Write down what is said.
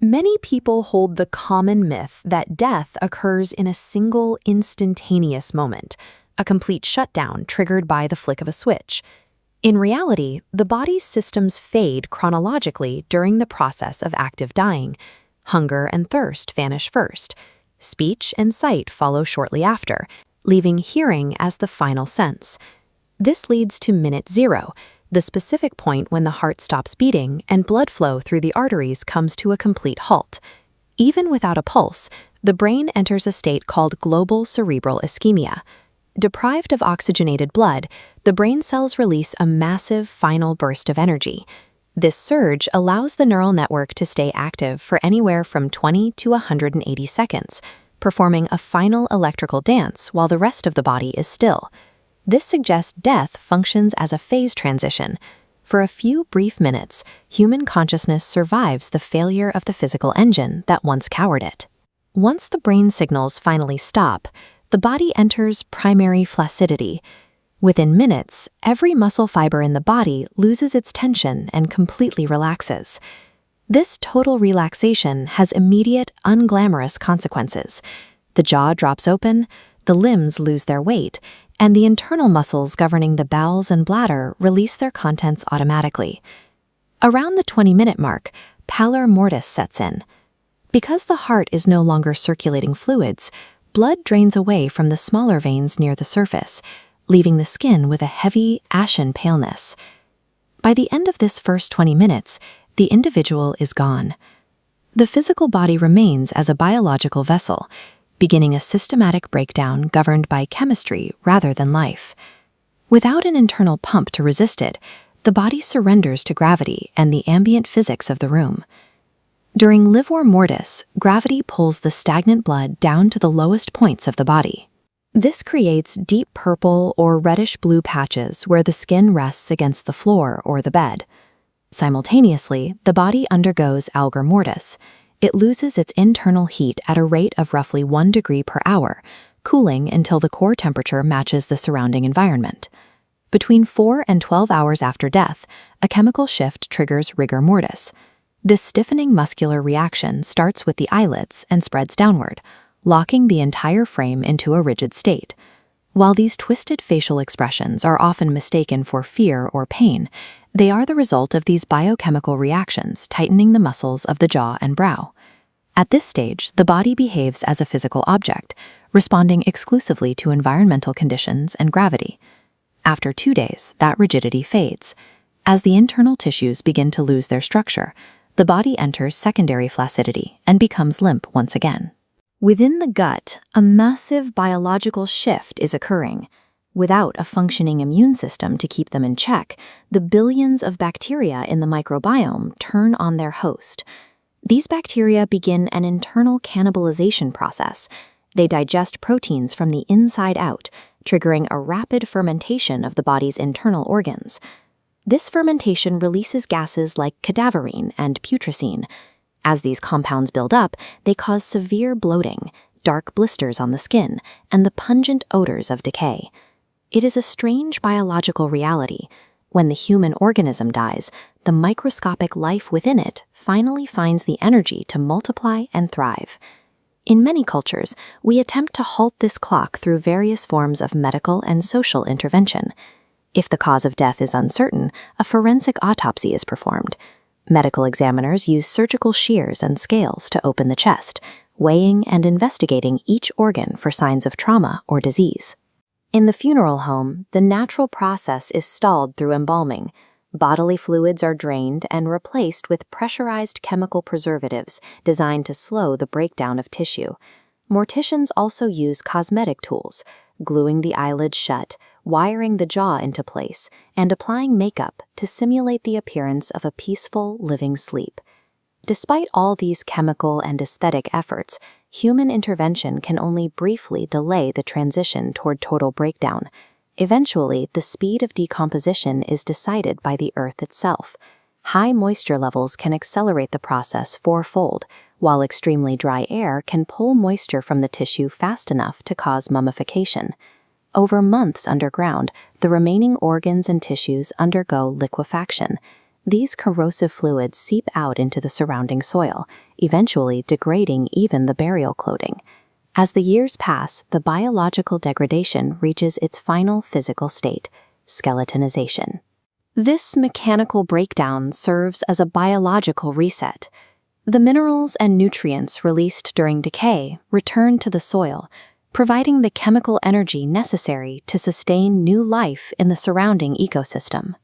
Many people hold the common myth that death occurs in a single instantaneous moment, a complete shutdown triggered by the flick of a switch. In reality, the body's systems fade chronologically during the process of active dying. Hunger and thirst vanish first. Speech and sight follow shortly after, leaving hearing as the final sense. This leads to minute zero, the specific point when the heart stops beating and blood flow through the arteries comes to a complete halt. Even without a pulse, the brain enters a state called global cerebral ischemia. Deprived of oxygenated blood, the brain cells release a massive final burst of energy. This surge allows the neural network to stay active for anywhere from 20 to 180 seconds, performing a final electrical dance while the rest of the body is still. This suggests death functions as a phase transition. For a few brief minutes, human consciousness survives the failure of the physical engine that once cowered it. Once the brain signals finally stop, the body enters primary flaccidity. Within minutes, every muscle fiber in the body loses its tension and completely relaxes. This total relaxation has immediate, unglamorous consequences. The jaw drops open, the limbs lose their weight, and the internal muscles governing the bowels and bladder release their contents automatically. Around the 20-minute mark, pallor mortis sets in. Because the heart is no longer circulating fluids, blood drains away from the smaller veins near the surface, leaving the skin with a heavy, ashen paleness. By the end of this first 20 minutes, the individual is gone. The physical body remains as a biological vessel, beginning a systematic breakdown governed by chemistry rather than life. Without an internal pump to resist it, the body surrenders to gravity and the ambient physics of the room. During livor mortis, gravity pulls the stagnant blood down to the lowest points of the body. This creates deep purple or reddish-blue patches where the skin rests against the floor or the bed. Simultaneously, the body undergoes algor mortis. It loses its internal heat at a rate of roughly 1 degree per hour, cooling until the core temperature matches the surrounding environment. Between 4 and 12 hours after death, a chemical shift triggers rigor mortis. This stiffening muscular reaction starts with the eyelids and spreads downward, locking the entire frame into a rigid state. While these twisted facial expressions are often mistaken for fear or pain, they are the result of these biochemical reactions tightening the muscles of the jaw and brow. At this stage, the body behaves as a physical object, responding exclusively to environmental conditions and gravity. After 2 days, that rigidity fades. As the internal tissues begin to lose their structure, the body enters secondary flaccidity and becomes limp once again. Within the gut, a massive biological shift is occurring. Without a functioning immune system to keep them in check, the billions of bacteria in the microbiome turn on their host. These bacteria begin an internal cannibalization process. They digest proteins from the inside out, triggering a rapid fermentation of the body's internal organs. This fermentation releases gases like cadaverine and putrescine. As these compounds build up, they cause severe bloating, dark blisters on the skin, and the pungent odors of decay. It is a strange biological reality. When the human organism dies, the microscopic life within it finally finds the energy to multiply and thrive. In many cultures, we attempt to halt this clock through various forms of medical and social intervention. If the cause of death is uncertain, a forensic autopsy is performed. Medical examiners use surgical shears and scales to open the chest, weighing and investigating each organ for signs of trauma or disease. In the funeral home, the natural process is stalled through embalming. Bodily fluids are drained and replaced with pressurized chemical preservatives designed to slow the breakdown of tissue. Morticians also use cosmetic tools, gluing the eyelids shut, wiring the jaw into place, and applying makeup to simulate the appearance of a peaceful, living sleep. Despite all these chemical and aesthetic efforts, human intervention can only briefly delay the transition toward total breakdown. Eventually, the speed of decomposition is decided by the earth itself. High moisture levels can accelerate the process fourfold, while extremely dry air can pull moisture from the tissue fast enough to cause mummification. Over months underground, the remaining organs and tissues undergo liquefaction. These corrosive fluids seep out into the surrounding soil, eventually degrading even the burial clothing. As the years pass, the biological degradation reaches its final physical state, skeletonization. This mechanical breakdown serves as a biological reset. The minerals and nutrients released during decay return to the soil, providing the chemical energy necessary to sustain new life in the surrounding ecosystem.